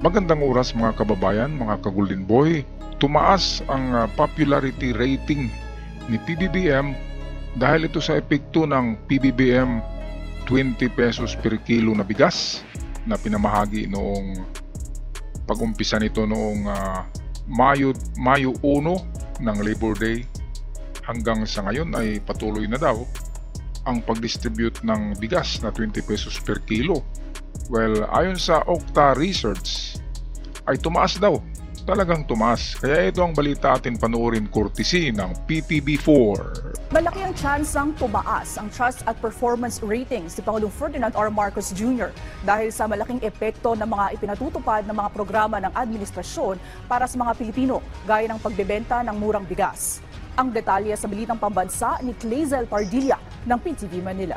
Magandang oras mga kababayan, mga ka-Golden Boy. Tumaas ang popularity rating ni PBBM dahil ito sa epekto ng PBBM 20 pesos per kilo na bigas na pinamahagi noong pag-umpisa nito noong Mayo 1 ng Labor Day. Hanggang sa ngayon ay patuloy na daw ang pag-distribute ng bigas na 20 pesos per kilo. Well, ayon sa Okta Research ay tumaas daw. Talagang tumaas. Kaya ito ang balita atin panoorin courtesy ng PTV4. Malaki ang tsansang tumaas ang trust at performance ratings ni Pangulong Ferdinand R. Marcos Jr. dahil sa malaking epekto ng mga ipinatutupad ng mga programa ng administrasyon para sa mga Pilipino, gaya ng pagbebenta ng murang bigas. Ang detalye sa Balitang Pambansa ni Clazel Pardilla ng PTV Manila.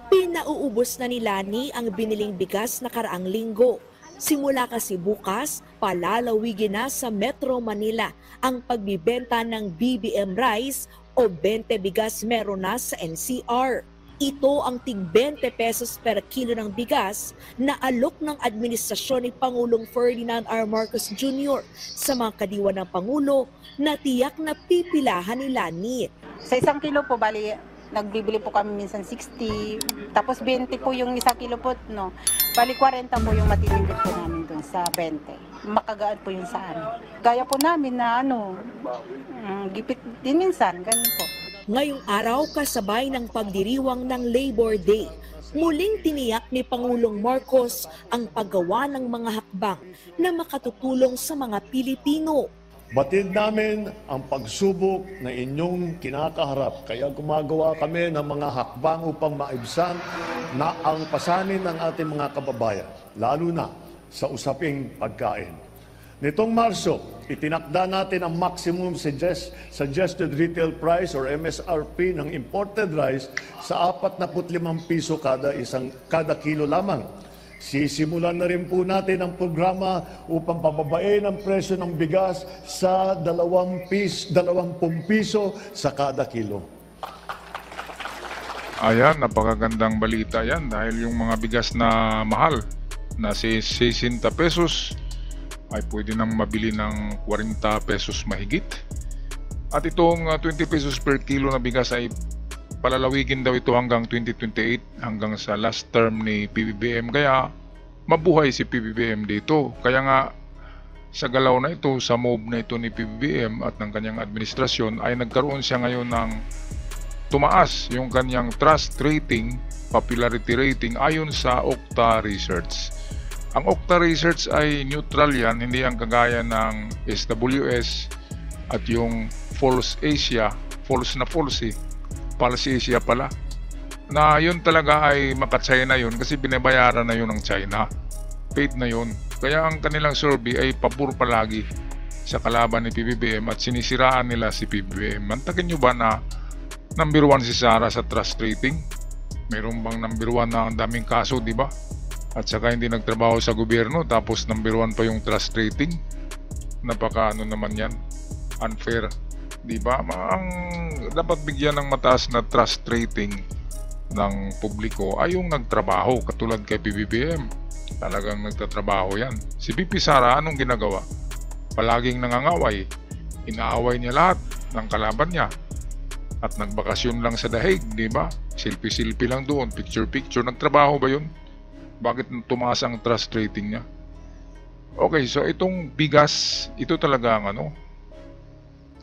Pinauubos na ni Lani ang biniling bigas na karaang linggo. Simula kasi bukas, palalawigin na sa Metro Manila ang pagbibenta ng BBM rice o 20 bigas meron na sa NCR. Ito ang tig 20 pesos per kilo ng bigas na alok ng administrasyon ni Pangulong Ferdinand R. Marcos Jr. sa mga kadiwa ng Pangulo na tiyak na pipilahan ni Lani. Sa 1 kilo po, bali, nagbibili po kami minsan 60, tapos 20 po yung 1 kilo po, no? Bali 40 po yung matitipid po namin doon sa 20. Makagaan po yung sa ano. Gaya po namin na gipit din minsan, ganun po. Ngayong araw kasabay ng pagdiriwang ng Labor Day, muling tiniyak ni Pangulong Marcos ang paggawa ng mga hakbang na makatutulong sa mga Pilipino. Batid namin ang pagsubok na inyong kinakaharap, kaya gumagawa kami ng mga hakbang upang maibsan na ang pasanin ng ating mga kababayan, lalo na sa usaping pagkain. Nitong Marso, itinakda natin ang maximum suggested retail price or MSRP ng imported rice sa 45 piso kada kilo lamang. Sisimulan na rin po natin ang programa upang pababain ang presyo ng bigas sa 20 piso sa kada kilo. Ayan, napakagandang balita yan dahil yung mga bigas na mahal na 60 pesos ay pwede nang mabili ng 40 pesos mahigit. At itong 20 pesos per kilo na bigas ay palalawigin daw ito hanggang 2028, hanggang sa last term ni PBBM. Kaya mabuhay si PBBM dito. Kaya nga sa galaw na ito, sa move na ito ni PBBM at ng kanyang administrasyon ay nagkaroon siya ngayon ng tumaas yung kanyang trust rating, popularity rating ayon sa Okta Research. Ang Okta Research ay neutral yan, hindi ang kagaya ng SWS at yung False Asia, false Asia pala, na yun talaga ay maka-China yun kasi binabayaran na yun ng China, paid na yun. Kaya ang kanilang survey ay pabor palagi sa kalaban ni PBBM at sinisiraan nila si PBBM. Mantakin nyo ba na number 1 si Sara sa trust rating? Mayroon bang number 1 na ang daming kaso, di ba? At saka hindi nagtrabaho sa gobyerno tapos number 1 pa yung trust rating? Napaka naman yan, unfair, di ba? Ang dapat bigyan ng mataas na trust rating ng publiko ay yung nagtrabaho, katulad kay PBBM. Talagang nagtatrabaho yan. Si VP Sara, anong ginagawa? Palaging nangangaway. Inaaway niya lahat ng kalaban niya. At nagbakasyon lang sa dahig, di ba? Selfie-selfie lang doon, picture-picture. Nagtrabaho ba yun? Bakit tumaas ang trust rating niya? Okay, so itong bigas, ito talaga ang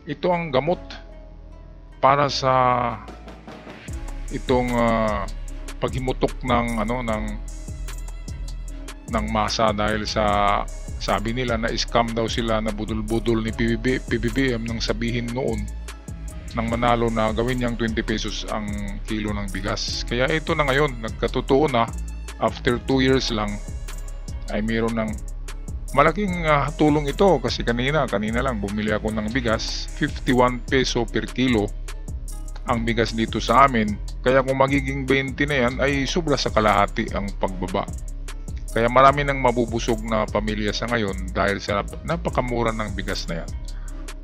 ito ang gamot para sa itong paghimutok ng masa dahil sa sabi nila na scam daw sila, na budol-budol ni PBBM nang sabihin noon nang manalo na gawin niyang 20 pesos ang kilo ng bigas. Kaya ito na ngayon, nagkatotoo na, after 2 years lang ay mayroon ng malaking tulong ito. Kasi kanina lang bumili ako ng bigas, 51 peso per kilo ang bigas dito sa amin. Kaya kung magiging 20 na yan ay sobra sa kalahati ang pagbaba. Kaya marami nang mabubusog na pamilya sa ngayon dahil sa napakamura ng bigas na yan.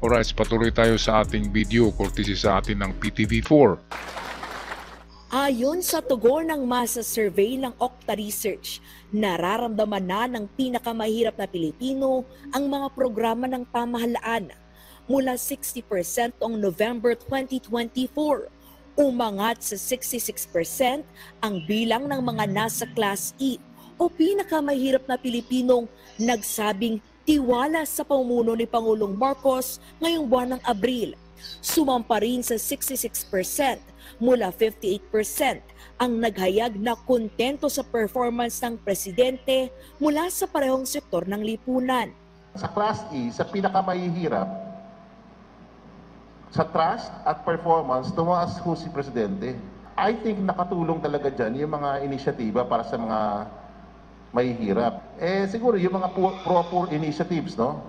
Alright, patuloy tayo sa ating video courtesy sa atin ng PTV4. Ayon sa tugon ng masa survey ng Okta Research, nararamdaman na ng pinakamahirap na Pilipino ang mga programa ng pamahalaan. Mula 60% noong November 2024, umangat sa 66% ang bilang ng mga nasa Class E o pinakamahirap na Pilipinong nagsabing tiwala sa pamumuno ni Pangulong Marcos ngayong buwan ng Abril. Sumampa rin sa 66% mula 58% ang naghayag na kontento sa performance ng presidente mula sa parehong sektor ng lipunan. Sa Class E, sa pinakamahihirap, sa trust at performance, tumaas ho si Presidente. I think nakatulong talaga dyan yung mga inisyatiba para sa mga mahihirap. Siguro yung mga pro-poor initiatives, no?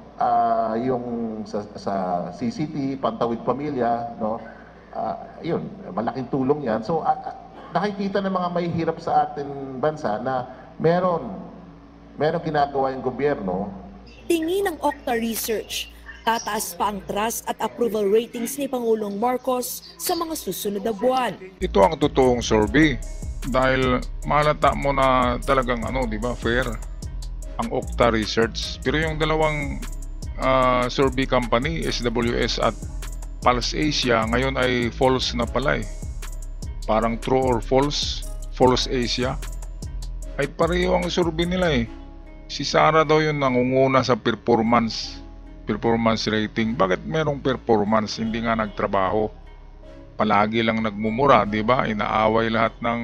Yung sa CCT, Pantawid Pamilya, no? Yun, malaking tulong yan. So, nakikita ng mga mahihirap sa ating bansa na meron ginagawa yung gobyerno. Tingin ng Okta Research, tataas pa ang trust at approval ratings ni Pangulong Marcos sa mga susunod na buwan. Ito ang totoong survey dahil malata mo na talagang di ba, fair ang Okta Research. Pero yung dalawang survey company, SWS at Pulse Asia, ngayon ay false na pala eh. Parang true or false, False Asia. Ay pareho ang survey nila eh. Si Sara daw yung nangunguna sa performance rating. Bakit merong performance? Hindi nga nagtrabaho. Palagi lang nagmumura, di ba? Inaaway lahat ng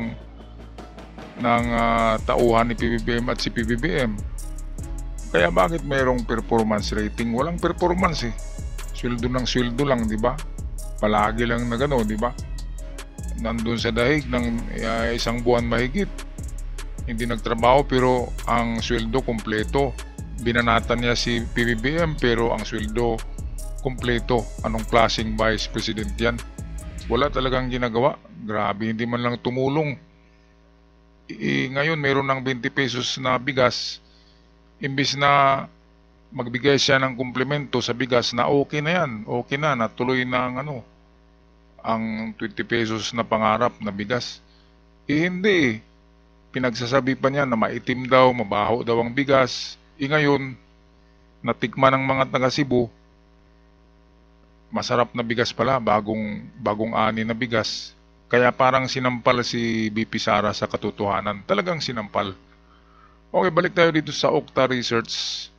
tauhan ni PBBM at si PBBM. Kaya bakit merong performance rating? Walang performance eh. Sweldo lang, di ba? Palagi lang na gano, di ba? Nandun sa dahig ng isang buwan mahigit. Hindi nagtrabaho pero ang sweldo kompleto. Binanatan niya si PBBM pero ang sweldo kompleto. Anong klaseng vice president yan? Wala talagang ginagawa. Grabe, hindi man lang tumulong. Ngayon meron ng 20 pesos na bigas. Imbis na magbigay siya ng komplemento sa bigas na okay na yan. Okay na, natuloy na ang 20 pesos na pangarap na bigas. Hindi. Pinagsasabi pa niya na maitim daw, mabaho daw ang bigas. Ngayon, natikman ng mga taga Cebu, masarap na bigas pala, bagong ani na bigas. Kaya parang sinampal si BP Sara sa katotohanan. Talagang sinampal. Okay, balik tayo dito sa Okta Research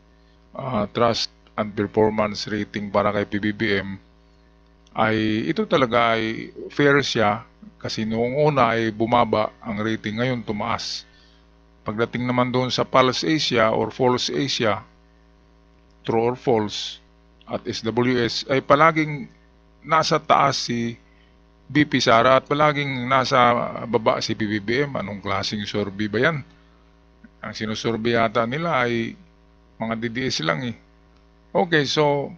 Trust and Performance Rating para kay PBBM. Ito talaga ay fair siya kasi noong una ay bumaba ang rating, ngayon tumaas. Pagdating naman doon sa Pulse Asia or False Asia, True or False at SWS ay palaging nasa taas si BP Sara at palaging nasa baba si PBBM. Anong klaseng survey ba yan? Ang sinusurvey yata nila ay mga DDS lang eh. Okay, so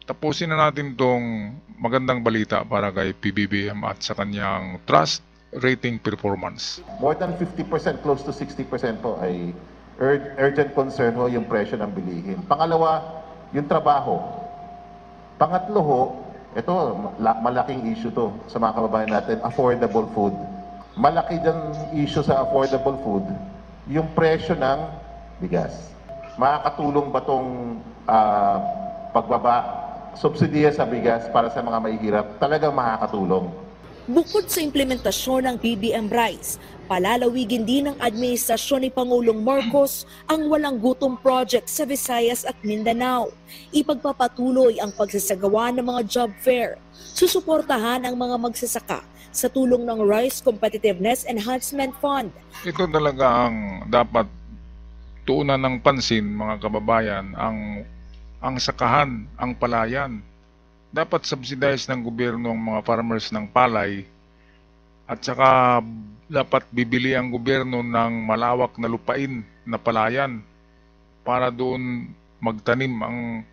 tapusin na natin tong magandang balita para kay PBBM at sa kanyang trust rating performance. More than 50%, close to 60% po ay urgent concern ho yung presyo ng bilihin. Pangalawa, yung trabaho. Pangatlo ho, ito malaking issue to sa mga kababayan natin, affordable food. Malaki dyan issue sa affordable food, yung presyo ng bigas. Makakatulong ba itong subsidiya sa bigas para sa mga mahihirap? Talagang makakatulong. Bukod sa implementasyon ng BBM Rice, palalawigin din ng administrasyon ni Pangulong Marcos ang Walang Gutom Project sa Visayas at Mindanao. Ipagpapatuloy ang pagsasagawa ng mga job fair. Susuportahan ang mga magsasaka sa tulong ng Rice Competitiveness Enhancement Fund. Ito talaga ang dapat tuunan ng pansin, mga kababayan, ang sakahan, ang palayan. Dapat subsidize ng gobyerno ang mga farmers ng palay at saka dapat bibili ang gobyerno ng malawak na lupain na palayan para doon magtanim ang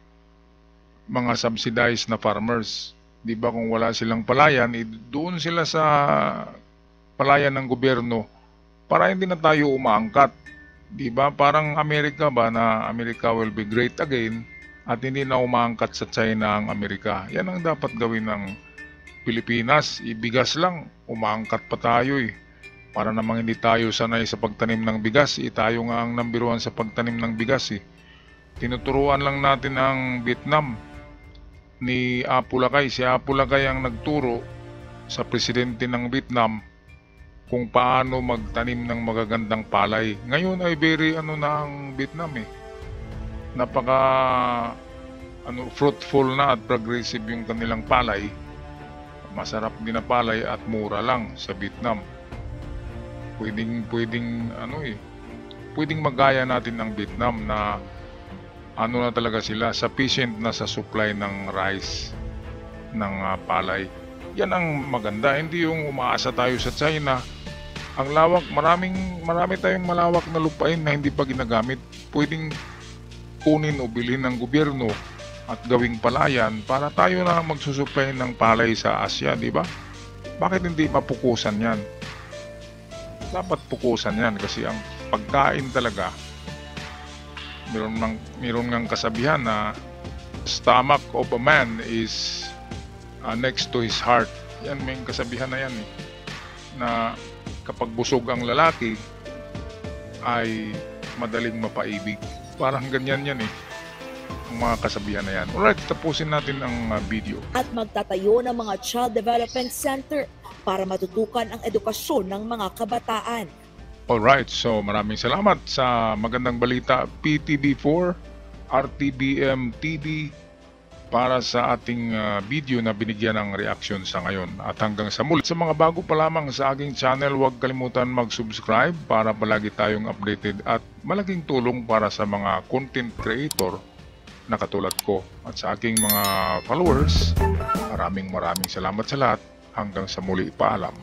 mga subsidized na farmers. Di ba kung wala silang palayan, doon sila sa palayan ng gobyerno para hindi na tayo umaangkat. Di ba parang Amerika ba na America will be great again? At hindi na umaangkat sa China ang Amerika. Yan ang dapat gawin ng Pilipinas, ibigas lang, umaangkat pa tayo eh. Para namang hindi tayo sanay sa pagtanim ng bigas, tayo nga ang number 1 sa pagtanim ng bigas eh. Tinuturuan lang natin ang Vietnam ni Apu Lakay. Si Apu Lakay ang nagturo sa presidente ng Vietnam kung paano magtanim ng magagandang palay. Ngayon ay very na ang Vietnam eh. Napaka fruitful na at progressive yung kanilang palay. Masarap din na palay at mura lang sa Vietnam. Pwedeng magaya natin ng Vietnam na na talaga sila, sufficient na sa supply ng rice, ng palay. Yan ang maganda, hindi yung umaasa tayo sa China. Ang lawak, marami tayong malawak na lupain na hindi pa ginagamit. Pwedeng kunin o bilhin ng gobyerno at gawing palayan para tayo na magsusupply ng palay sa Asia, di ba? Bakit hindi mapukusan yan? Dapat pukusan yan kasi ang pagkain talaga, meron ngang kasabihan na stomach of a man is next to his heart. Yan, may kasabihan na yan eh, na kapag busog ang lalaki ay madaling mapaibig. Parang ganyan yan eh, ang mga kasabihan na yan. Alright, tapusin natin ang video. At magtatayo ng mga Child Development Center para matutukan ang edukasyon ng mga kabataan. Alright, so maraming salamat sa magandang balita PTV4, RTBM TV para sa ating video na binigyan ng reaksyon sa ngayon. At hanggang sa muli, sa mga bago pa lamang sa aking channel, huwag kalimutan mag-subscribe para palagi tayong updated at malaking tulong para sa mga content creator na katulad ko. At sa aking mga followers, maraming salamat sa lahat. Hanggang sa muli, paalam.